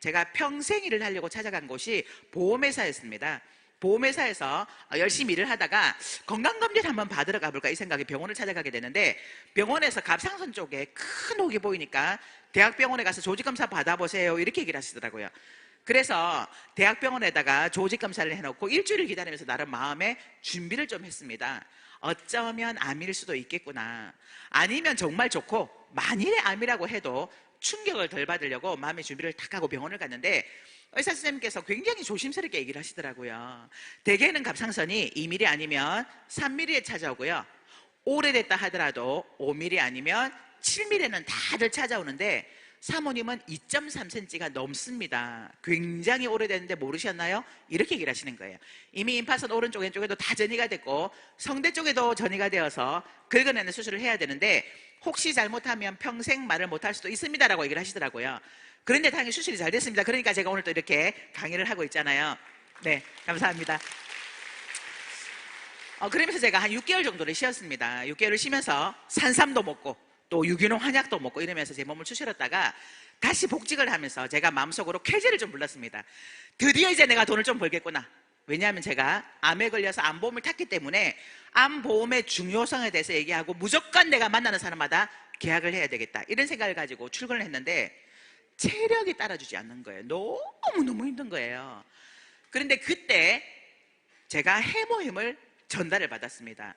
제가 평생 일을 하려고 찾아간 곳이 보험회사였습니다. 보험회사에서 열심히 일을 하다가 건강검진 한번 받으러 가볼까 이 생각에 병원을 찾아가게 되는데, 병원에서 갑상선 쪽에 큰 혹이 보이니까 대학병원에 가서 조직검사 받아보세요 이렇게 얘기를 하시더라고요. 그래서 대학병원에다가 조직검사를 해놓고 일주일을 기다리면서 나름 마음의 준비를 좀 했습니다. 어쩌면 암일 수도 있겠구나, 아니면 정말 좋고 만일에 암이라고 해도 충격을 덜 받으려고 마음의 준비를 탁 하고 병원을 갔는데, 의사 선생님께서 굉장히 조심스럽게 얘기를 하시더라고요. 대개는 갑상선이 2mm 아니면 3mm에 찾아오고요, 오래됐다 하더라도 5mm 아니면 7mm는 다들 찾아오는데 사모님은 2.3cm가 넘습니다. 굉장히 오래됐는데 모르셨나요? 이렇게 얘기를 하시는 거예요. 이미 임파선 오른쪽 왼쪽에도 다 전이가 됐고 성대 쪽에도 전이가 되어서 긁어내는 수술을 해야 되는데 혹시 잘못하면 평생 말을 못할 수도 있습니다라고 얘기를 하시더라고요. 그런데 다행히 수술이 잘 됐습니다. 그러니까 제가 오늘 또 이렇게 강의를 하고 있잖아요. 네, 감사합니다. 그러면서 제가 한 6개월 정도를 쉬었습니다. 6개월을 쉬면서 산삼도 먹고 또 유기농 한약도 먹고 이러면서 제 몸을 추스렸다가 다시 복직을 하면서 제가 마음속으로 쾌재를 좀 불렀습니다. 드디어 이제 내가 돈을 좀 벌겠구나. 왜냐하면 제가 암에 걸려서 암보험을 탔기 때문에 암보험의 중요성에 대해서 얘기하고 무조건 내가 만나는 사람마다 계약을 해야 되겠다, 이런 생각을 가지고 출근을 했는데 체력이 따라주지 않는 거예요. 너무너무 힘든 거예요. 그런데 그때 제가 해모임을 전달을 받았습니다.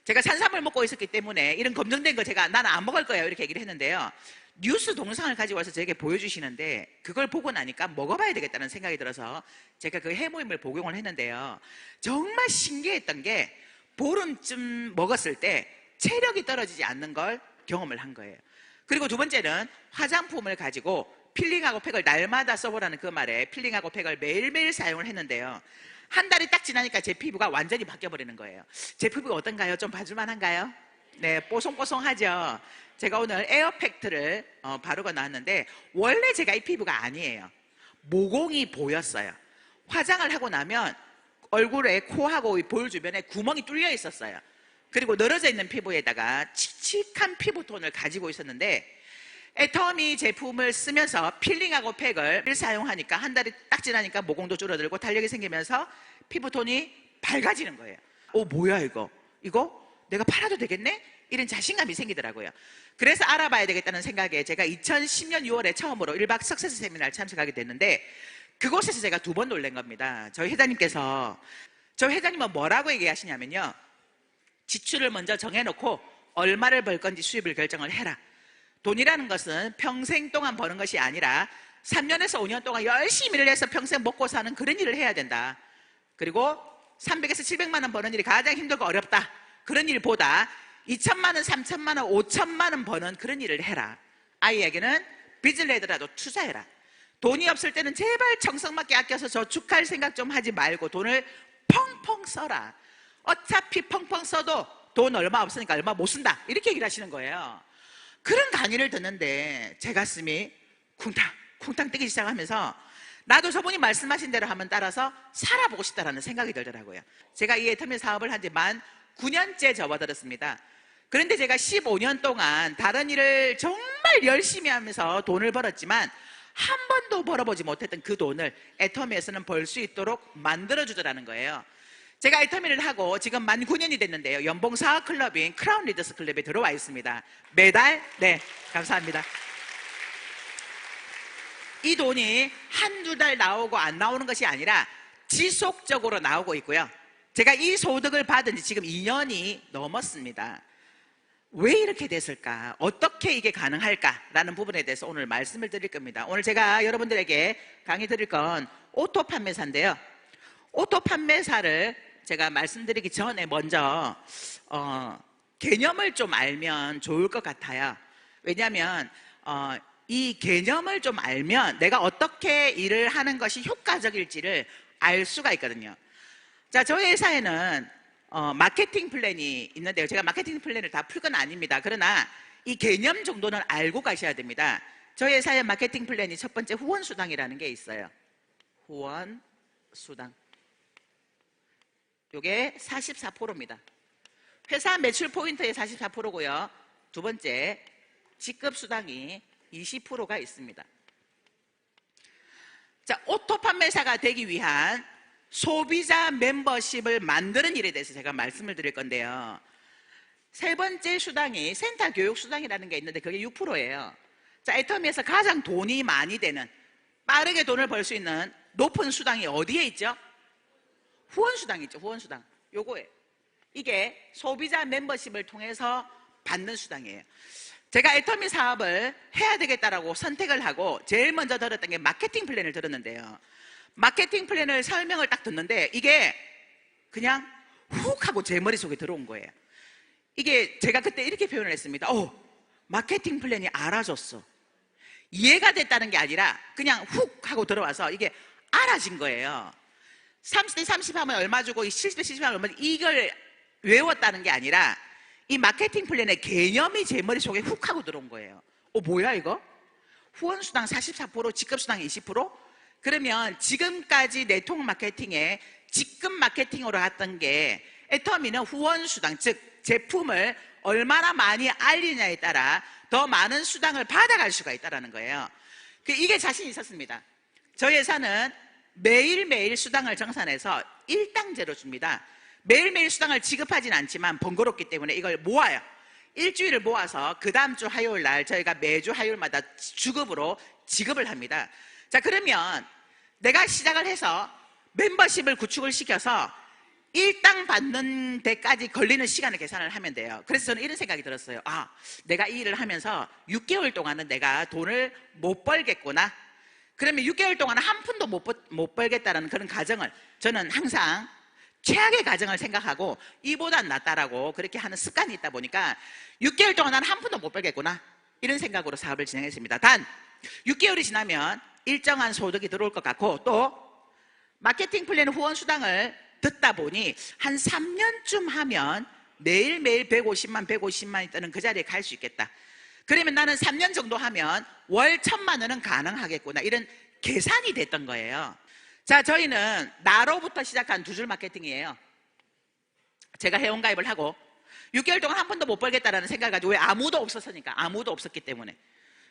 제가 산삼을 먹고 있었기 때문에 이런 검증된 거 제가 나는 안 먹을 거예요 이렇게 얘기를 했는데요, 뉴스 동영상을 가지고 와서 저에게 보여주시는데 그걸 보고 나니까 먹어봐야 되겠다는 생각이 들어서 제가 그 해모임을 복용을 했는데요, 정말 신기했던 게 보름쯤 먹었을 때 체력이 떨어지지 않는 걸 경험을 한 거예요. 그리고 두 번째는 화장품을 가지고 필링하고 팩을 날마다 써보라는 그 말에 필링하고 팩을 매일매일 사용을 했는데요, 한 달이 딱 지나니까 제 피부가 완전히 바뀌어버리는 거예요. 제 피부가 어떤가요? 좀 봐줄만한가요? 네, 뽀송뽀송하죠. 제가 오늘 에어팩트를 바르고 나왔는데 원래 제가 이 피부가 아니에요. 모공이 보였어요. 화장을 하고 나면 얼굴에 코하고 볼 주변에 구멍이 뚫려 있었어요. 그리고 늘어져 있는 피부에다가 칙칙한 피부톤을 가지고 있었는데 애터미 제품을 쓰면서 필링하고 팩을 사용하니까 한 달이 딱 지나니까 모공도 줄어들고 탄력이 생기면서 피부톤이 밝아지는 거예요. 뭐야 이거 내가 팔아도 되겠네? 이런 자신감이 생기더라고요. 그래서 알아봐야 되겠다는 생각에 제가 2010년 6월에 처음으로 1박 석세스 세미나를 참석하게 됐는데 그곳에서 제가 2번 놀란 겁니다. 저희 회장님은 뭐라고 얘기하시냐면요, 지출을 먼저 정해놓고 얼마를 벌 건지 수입을 결정을 해라. 돈이라는 것은 평생 동안 버는 것이 아니라 3년에서 5년 동안 열심히 일을 해서 평생 먹고 사는 그런 일을 해야 된다. 그리고 300에서 700만 원 버는 일이 가장 힘들고 어렵다. 그런 일보다 2천만 원, 3천만 원, 5천만 원 버는 그런 일을 해라. 아이에게는 빚을 내더라도 투자해라. 돈이 없을 때는 제발 정성맞게 아껴서 저축할 생각 좀 하지 말고 돈을 펑펑 써라. 어차피 펑펑 써도 돈 얼마 없으니까 얼마 못 쓴다. 이렇게 얘기를 하시는 거예요. 그런 강의를 듣는데 제 가슴이 쿵탕 뛰기 시작하면서 나도 저분이 말씀하신 대로 한번 따라서 살아보고 싶다라는 생각이 들더라고요. 제가 이 애터미 사업을 한 지 만 9년째 접어들었습니다. 그런데 제가 15년 동안 다른 일을 정말 열심히 하면서 돈을 벌었지만 한 번도 벌어보지 못했던 그 돈을 애터미에서는 벌 수 있도록 만들어주더라는 거예요. 제가 애터미를 하고 지금 만 9년이 됐는데요, 연봉4억 클럽인 크라운 리더스 클럽에 들어와 있습니다. 매달, 네, 감사합니다. 이 돈이 한두 달 나오고 안 나오는 것이 아니라 지속적으로 나오고 있고요, 제가 이 소득을 받은 지 지금 2년이 넘었습니다. 왜 이렇게 됐을까? 어떻게 이게 가능할까라는 부분에 대해서 오늘 말씀을 드릴 겁니다. 오늘 제가 여러분들에게 강의 드릴 건 오토 판매사인데요, 오토 판매사를 제가 말씀드리기 전에 먼저 개념을 좀 알면 좋을 것 같아요. 왜냐하면 이 개념을 좀 알면 내가 어떻게 일을 하는 것이 효과적일지를 알 수가 있거든요. 자, 저희 회사에는 마케팅 플랜이 있는데요, 제가 마케팅 플랜을 다 풀 건 아닙니다. 그러나 이 개념 정도는 알고 가셔야 됩니다. 저희 회사의 마케팅 플랜이 첫 번째 후원수당이라는 게 있어요. 후원수당, 이게 44%입니다. 회사 매출 포인트의 44%고요. 두 번째, 직급수당이 20%가 있습니다. 자, 오토 판매사가 되기 위한 소비자 멤버십을 만드는 일에 대해서 제가 말씀을 드릴 건데요. 세 번째 수당이 센터 교육 수당이라는 게 있는데 그게 6%예요. 자, 애터미에서 가장 돈이 많이 되는, 빠르게 돈을 벌 수 있는 높은 수당이 어디에 있죠? 후원 수당 있죠. 후원 수당. 요거예요. 이게 소비자 멤버십을 통해서 받는 수당이에요. 제가 애터미 사업을 해야 되겠다라고 선택을 하고 제일 먼저 들었던 게 마케팅 플랜을 들었는데요. 마케팅 플랜을 설명을 딱 듣는데 이게 그냥 훅 하고 제 머릿속에 들어온 거예요. 이게 제가 그때 이렇게 표현을 했습니다. 마케팅 플랜이 알아줬어. 이해가 됐다는 게 아니라 그냥 훅 하고 들어와서 이게 알아진 거예요. 30대 30 하면 얼마 주고 70대 70 하면 얼마 주고 이걸 외웠다는 게 아니라 이 마케팅 플랜의 개념이 제 머릿속에 훅 하고 들어온 거예요. 뭐야 이거? 후원수당 44%, 직급수당 20%? 그러면 지금까지 네트워크 마케팅에 직급 마케팅으로 했던 게 애터미는 후원수당, 즉 제품을 얼마나 많이 알리냐에 따라 더 많은 수당을 받아갈 수가 있다는 거예요. 이게 자신이 있었습니다. 저희 회사는 매일매일 수당을 정산해서 일당제로 줍니다. 매일매일 수당을 지급하진 않지만 번거롭기 때문에 이걸 모아요. 일주일을 모아서 그 다음 주 화요일 날 저희가 매주 화요일마다 주급으로 지급을 합니다. 자, 그러면 내가 시작을 해서 멤버십을 구축을 시켜서 일당 받는 데까지 걸리는 시간을 계산을 하면 돼요. 그래서 저는 이런 생각이 들었어요. 내가 이 일을 하면서 6개월 동안은 내가 돈을 못 벌겠구나. 그러면 6개월 동안 한 푼도 못 벌겠다는 그런 가정을 저는 항상 최악의 가정을 생각하고 이보단 낫다라고 그렇게 하는 습관이 있다 보니까 6개월 동안 나는 한 푼도 못 벌겠구나 이런 생각으로 사업을 진행했습니다. 단 6개월이 지나면 일정한 소득이 들어올 것 같고 또 마케팅 플랜 후원 수당을 듣다 보니 한 3년쯤 하면 매일매일 150만이 뜨는 그 자리에 갈 수 있겠다. 그러면 나는 3년 정도 하면 월 1,000만 원은 가능하겠구나 이런 계산이 됐던 거예요. 자, 저희는 나로부터 시작한 두 줄 마케팅이에요. 제가 회원가입을 하고 6개월 동안 한 번도 못 벌겠다라는 생각을 가지고 왜 아무도 없었으니까 아무도 없었기 때문에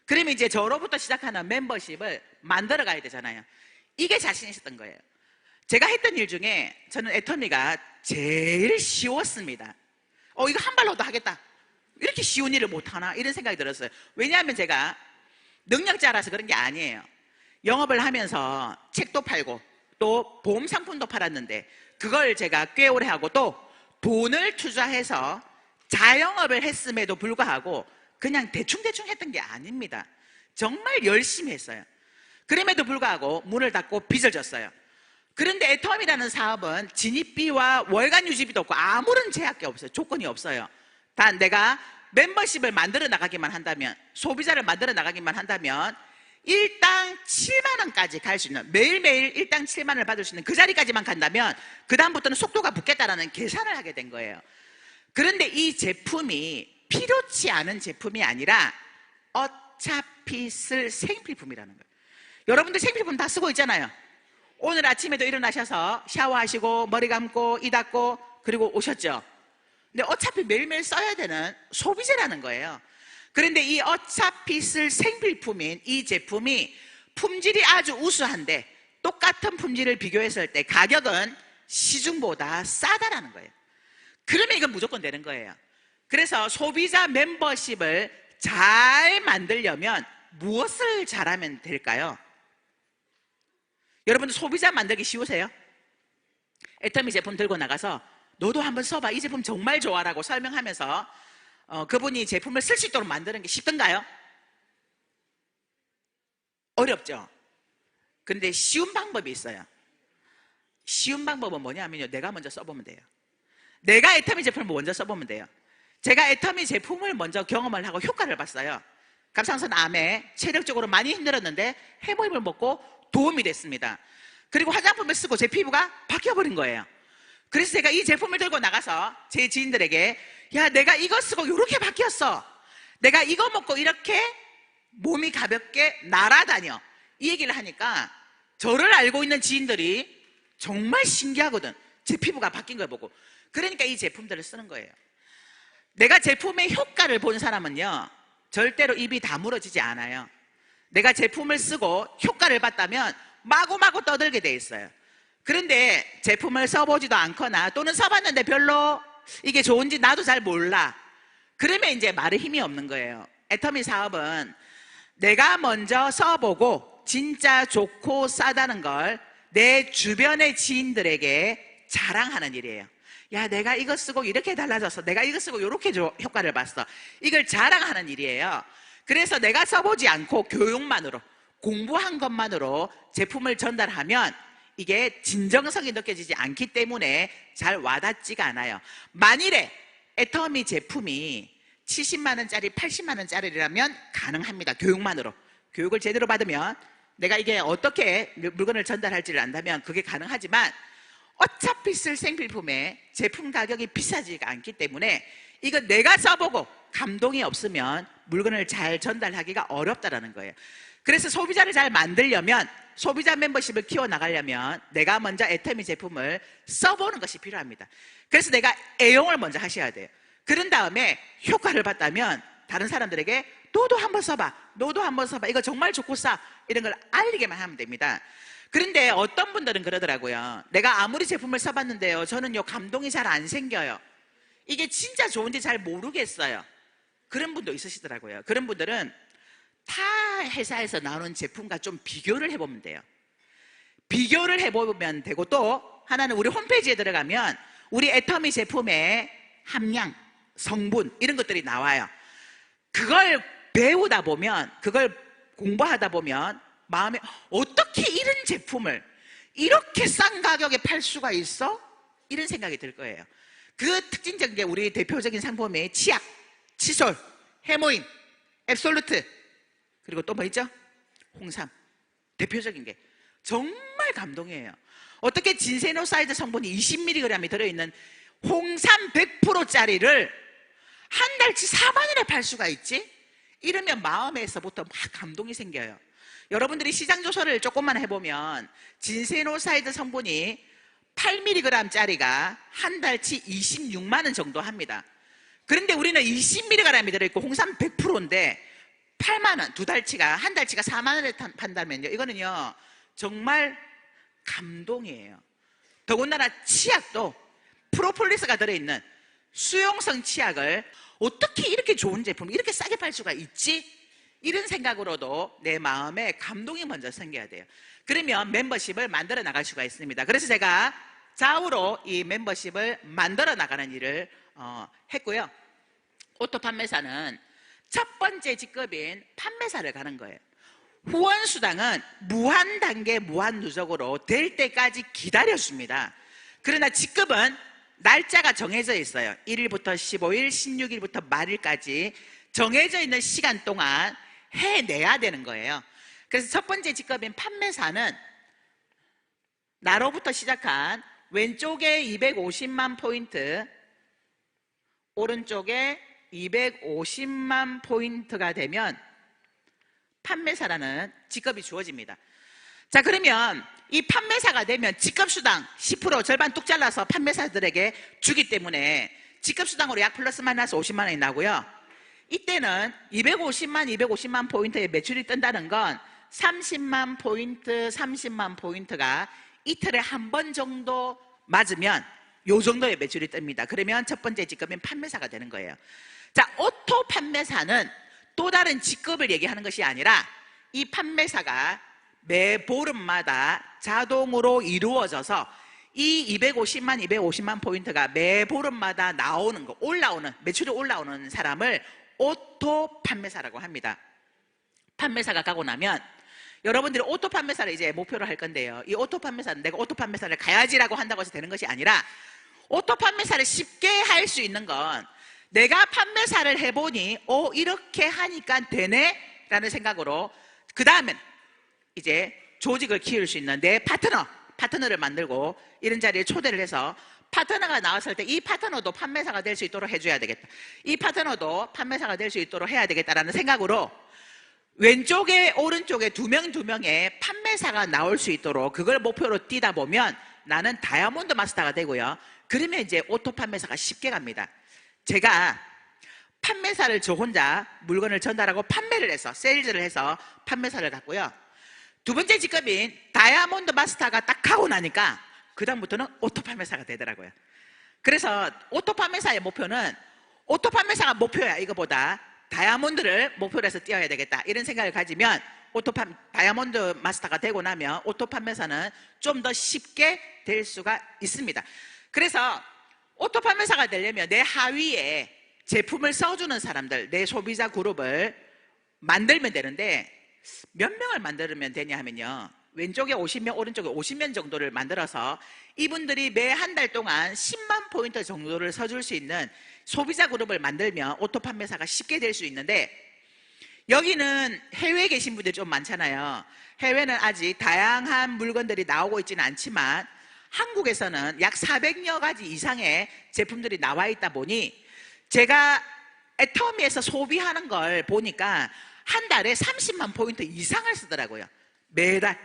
그러면 이제 저로부터 시작하는 멤버십을 만들어 가야 되잖아요. 이게 자신 있었던 거예요. 제가 했던 일 중에 저는 애터미가 제일 쉬웠습니다. 이거 한 발로도 하겠다. 이렇게 쉬운 일을 못하나 이런 생각이 들었어요. 왜냐하면 제가 능력자라서 그런 게 아니에요. 영업을 하면서 책도 팔고 또 보험 상품도 팔았는데 그걸 제가 꽤 오래 하고 또 돈을 투자해서 자영업을 했음에도 불구하고 그냥 대충대충 했던 게 아닙니다. 정말 열심히 했어요. 그럼에도 불구하고 문을 닫고 빚을 졌어요. 그런데 애터미라는 사업은 진입비와 월간 유지비도 없고 아무런 제약이 없어요. 조건이 없어요. 단 내가 멤버십을 만들어 나가기만 한다면, 소비자를 만들어 나가기만 한다면 일당 7만 원까지 갈 수 있는, 매일매일 일당 7만 원을 받을 수 있는 그 자리까지만 간다면 그 다음부터는 속도가 붙겠다라는 계산을 하게 된 거예요. 그런데 이 제품이 필요치 않은 제품이 아니라 어차피 쓸 생필품이라는 거예요. 여러분들 생필품 다 쓰고 있잖아요. 오늘 아침에도 일어나셔서 샤워하시고 머리 감고 이 닦고 그리고 오셨죠. 근데 어차피 매일매일 써야 되는 소비재라는 거예요. 그런데 이 어차피 쓸 생필품인 이 제품이 품질이 아주 우수한데 똑같은 품질을 비교했을 때 가격은 시중보다 싸다라는 거예요. 그러면 이건 무조건 되는 거예요. 그래서 소비자 멤버십을 잘 만들려면 무엇을 잘하면 될까요? 여러분들 소비자 만들기 쉬우세요? 애터미 제품 들고 나가서 너도 한번 써봐, 이 제품 정말 좋아라고 설명하면서 그분이 제품을 쓸 수 있도록 만드는 게 쉽던가요? 어렵죠? 근데 쉬운 방법이 있어요. 쉬운 방법은 뭐냐면요, 내가 먼저 써보면 돼요. 내가 애터미 제품을 먼저 써보면 돼요. 제가 애터미 제품을 먼저 경험을 하고 효과를 봤어요. 갑상선 암에 체력적으로 많이 힘들었는데 해모임을 먹고 도움이 됐습니다. 그리고 화장품을 쓰고 제 피부가 바뀌어버린 거예요. 그래서 제가 이 제품을 들고 나가서 제 지인들에게, 야, 내가 이거 쓰고 이렇게 바뀌었어, 내가 이거 먹고 이렇게 몸이 가볍게 날아다녀, 이 얘기를 하니까 저를 알고 있는 지인들이 정말 신기하거든. 제 피부가 바뀐 걸 보고. 그러니까 이 제품들을 쓰는 거예요. 내가 제품의 효과를 본 사람은요, 절대로 입이 다물어지지 않아요. 내가 제품을 쓰고 효과를 봤다면 마구마구 떠들게 돼 있어요. 그런데 제품을 써보지도 않거나 또는 써봤는데 별로 이게 좋은지 나도 잘 몰라. 그러면 이제 말에 힘이 없는 거예요. 애터미 사업은 내가 먼저 써보고 진짜 좋고 싸다는 걸 내 주변의 지인들에게 자랑하는 일이에요. 야, 내가 이거 쓰고 이렇게 달라졌어. 내가 이거 쓰고 이렇게 효과를 봤어. 이걸 자랑하는 일이에요. 그래서 내가 써보지 않고 교육만으로, 공부한 것만으로 제품을 전달하면 이게 진정성이 느껴지지 않기 때문에 잘 와닿지가 않아요. 만일에 애터미 제품이 70만 원짜리, 80만 원짜리라면 가능합니다. 교육만으로. 교육을 제대로 받으면 내가 이게 어떻게 물건을 전달할지를 안다면 그게 가능하지만 어차피 쓸 생필품에 제품 가격이 비싸지가 않기 때문에 이거 내가 써보고 감동이 없으면 물건을 잘 전달하기가 어렵다라는 거예요. 그래서 소비자를 잘 만들려면, 소비자 멤버십을 키워나가려면 내가 먼저 애터미 제품을 써보는 것이 필요합니다. 그래서 내가 애용을 먼저 하셔야 돼요. 그런 다음에 효과를 봤다면 다른 사람들에게 너도 한번 써봐, 너도 한번 써봐, 이거 정말 좋고 싸, 이런 걸 알리게만 하면 됩니다. 그런데 어떤 분들은 그러더라고요. 내가 아무리 제품을 써봤는데요, 저는요 감동이 잘 안 생겨요. 이게 진짜 좋은지 잘 모르겠어요. 그런 분도 있으시더라고요. 그런 분들은 타 회사에서 나오는 제품과 좀 비교를 해보면 돼요. 비교를 해보면 되고, 또 하나는 우리 홈페이지에 들어가면 우리 애터미 제품의 함량, 성분 이런 것들이 나와요. 그걸 배우다 보면, 그걸 공부하다 보면 마음에 어떻게 이런 제품을 이렇게 싼 가격에 팔 수가 있어? 이런 생각이 들 거예요. 그 특징적인 게 우리 대표적인 상품의 치약, 칫솔, 해모임, 앱솔루트, 그리고 또 뭐 있죠? 홍삼. 대표적인 게 정말 감동이에요. 어떻게 진세노사이드 성분이 20mg이 들어있는 홍삼 100%짜리를 한 달치 4만 원에 팔 수가 있지? 이러면 마음에서부터 막 감동이 생겨요. 여러분들이 시장 조사를 조금만 해보면 진세노사이드 성분이 8mg짜리가 한 달치 26만 원 정도 합니다. 그런데 우리는 20mg이 들어있고 홍삼 100%인데 8만 원, 두 달치가, 한 달치가 4만 원에 판다면요, 이거는요 정말 감동이에요. 더군다나 치약도 프로폴리스가 들어있는 수용성 치약을 어떻게 이렇게 좋은 제품 이렇게 싸게 팔 수가 있지? 이런 생각으로도 내 마음에 감동이 먼저 생겨야 돼요. 그러면 멤버십을 만들어 나갈 수가 있습니다. 그래서 제가 좌우로 이 멤버십을 만들어 나가는 일을 했고요. 오토 판매사는 첫 번째 직급인 판매사를 가는 거예요. 후원 수당은 무한 단계 무한 누적으로 될 때까지 기다렸습니다. 그러나 직급은 날짜가 정해져 있어요. 1일부터 15일, 16일부터 말일까지 정해져 있는 시간 동안 해내야 되는 거예요. 그래서 첫 번째 직급인 판매사는 나로부터 시작한 왼쪽에 250만 포인트, 오른쪽에 250만 포인트가 되면 판매사라는 직급이 주어집니다. 자, 그러면 이 판매사가 되면 직급수당 10% 절반 뚝 잘라서 판매사들에게 주기 때문에 직급수당으로 약 플러스 마이너스 50만 원이 나고요. 이때는 250만 포인트의 매출이 뜬다는 건 30만 포인트, 30만 포인트가 이틀에 한 번 정도 맞으면 요 정도의 매출이 뜹니다. 그러면 첫 번째 직급인 판매사가 되는 거예요. 자, 오토 판매사는 또 다른 직급을 얘기하는 것이 아니라 이 판매사가 매 보름마다 자동으로 이루어져서 이 250만 포인트가 매 보름마다 나오는 거, 올라오는, 매출이 올라오는 사람을 오토 판매사라고 합니다. 판매사가 가고 나면 여러분들이 오토 판매사를 이제 목표로 할 건데요. 이 오토 판매사는 내가 오토 판매사를 가야지라고 한다고 해서 되는 것이 아니라 오토 판매사를 쉽게 할 수 있는 건 내가 판매사를 해보니 이렇게 하니까 되네 라는 생각으로 그 다음엔 이제 조직을 키울 수 있는 내 파트너를 만들고 이런 자리에 초대를 해서 파트너가 나왔을 때 이 파트너도 판매사가 될 수 있도록 해줘야 되겠다. 이 파트너도 판매사가 될 수 있도록 해야 되겠다라는 생각으로 왼쪽에 오른쪽에 두 명의 판매사가 나올 수 있도록 그걸 목표로 뛰다 보면 나는 다이아몬드 마스터가 되고요. 그러면 이제 오토 판매사가 쉽게 갑니다. 제가 판매사를 저 혼자 물건을 전달하고 판매를 해서 세일즈를 해서 판매사를 갔고요. 두 번째 직업인 다이아몬드 마스터가 딱 하고 나니까 그다음부터는 오토 판매사가 되더라고요. 그래서 오토 판매사의 목표는 오토 판매사가 목표야. 이거보다 다이아몬드를 목표로 해서 뛰어야 되겠다. 이런 생각을 가지면 다이아몬드 마스터가 되고 나면 오토 판매사는 좀 더 쉽게 될 수가 있습니다. 그래서 오토 판매사가 되려면 내 하위에 제품을 써주는 사람들, 내 소비자 그룹을 만들면 되는데 몇 명을 만들면 되냐 하면요, 왼쪽에 50명, 오른쪽에 50명 정도를 만들어서 이분들이 매 한 달 동안 10만 포인트 정도를 써줄 수 있는 소비자 그룹을 만들면 오토 판매사가 쉽게 될 수 있는데, 여기는 해외에 계신 분들이 좀 많잖아요. 해외는 아직 다양한 물건들이 나오고 있지는 않지만 한국에서는 약 400여 가지 이상의 제품들이 나와 있다 보니 제가 애터미에서 소비하는 걸 보니까 한 달에 30만 포인트 이상을 쓰더라고요. 매달.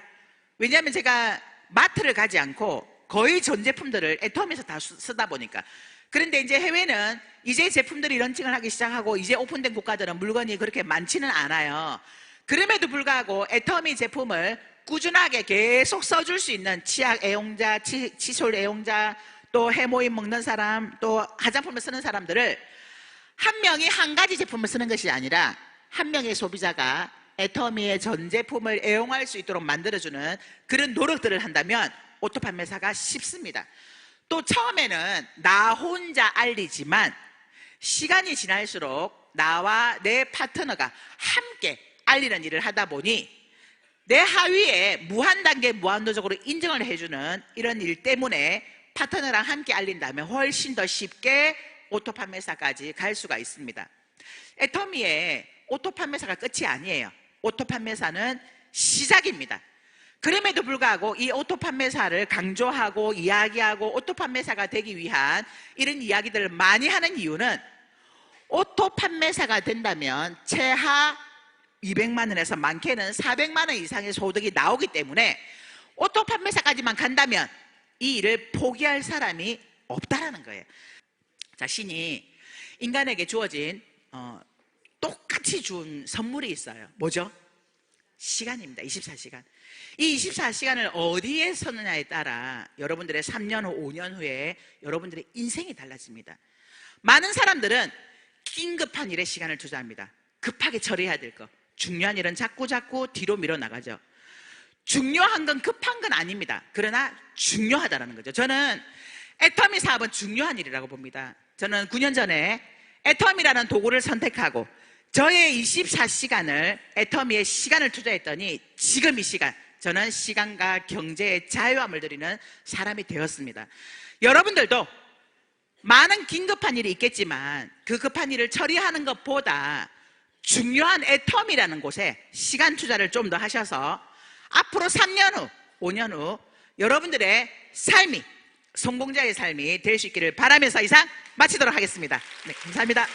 왜냐하면 제가 마트를 가지 않고 거의 전 제품들을 애터미에서 다 쓰다 보니까. 그런데 이제 해외는 이제 제품들이 런칭을 하기 시작하고 이제 오픈된 국가들은 물건이 그렇게 많지는 않아요. 그럼에도 불구하고 애터미 제품을 꾸준하게 계속 써줄 수 있는 치약 애용자, 칫솔 애용자, 또 해모임 먹는 사람, 또 화장품을 쓰는 사람들을 한 명이 한 가지 제품을 쓰는 것이 아니라 한 명의 소비자가 애터미의 전 제품을 애용할 수 있도록 만들어주는 그런 노력들을 한다면 오토 판매사가 쉽습니다. 또 처음에는 나 혼자 알리지만 시간이 지날수록 나와 내 파트너가 함께 알리는 일을 하다 보니 내 하위에 무한단계 무한도적으로 인정을 해주는 이런 일 때문에 파트너랑 함께 알린다면 훨씬 더 쉽게 오토 판매사까지 갈 수가 있습니다. 애터미의 오토 판매사가 끝이 아니에요. 오토 판매사는 시작입니다. 그럼에도 불구하고 이 오토 판매사를 강조하고 이야기하고 오토 판매사가 되기 위한 이런 이야기들을 많이 하는 이유는 오토 판매사가 된다면 최하 200만 원에서 많게는 400만 원 이상의 소득이 나오기 때문에 오토 판매사까지만 간다면 이 일을 포기할 사람이 없다라는 거예요. 자, 신이 인간에게 주어진 똑같이 준 선물이 있어요. 뭐죠? 시간입니다. 24시간. 이 24시간을 어디에 쓰느냐에 따라 여러분들의 3년 후, 5년 후에 여러분들의 인생이 달라집니다. 많은 사람들은 긴급한 일에 시간을 투자합니다. 급하게 처리해야 될 거. 중요한 일은 자꾸 뒤로 밀어나가죠. 중요한 건 급한 건 아닙니다. 그러나 중요하다는 거죠. 저는 애터미 사업은 중요한 일이라고 봅니다. 저는 9년 전에 애터미라는 도구를 선택하고 저의 24시간을 애터미에 시간을 투자했더니 지금 이 시간 저는 시간과 경제의 자유함을 드리는 사람이 되었습니다. 여러분들도 많은 긴급한 일이 있겠지만 그 급한 일을 처리하는 것보다 중요한 애터미라는 곳에 시간 투자를 좀 더 하셔서 앞으로 3년 후, 5년 후 여러분들의 삶이 성공자의 삶이 될 수 있기를 바라면서 이상 마치도록 하겠습니다. 네, 감사합니다.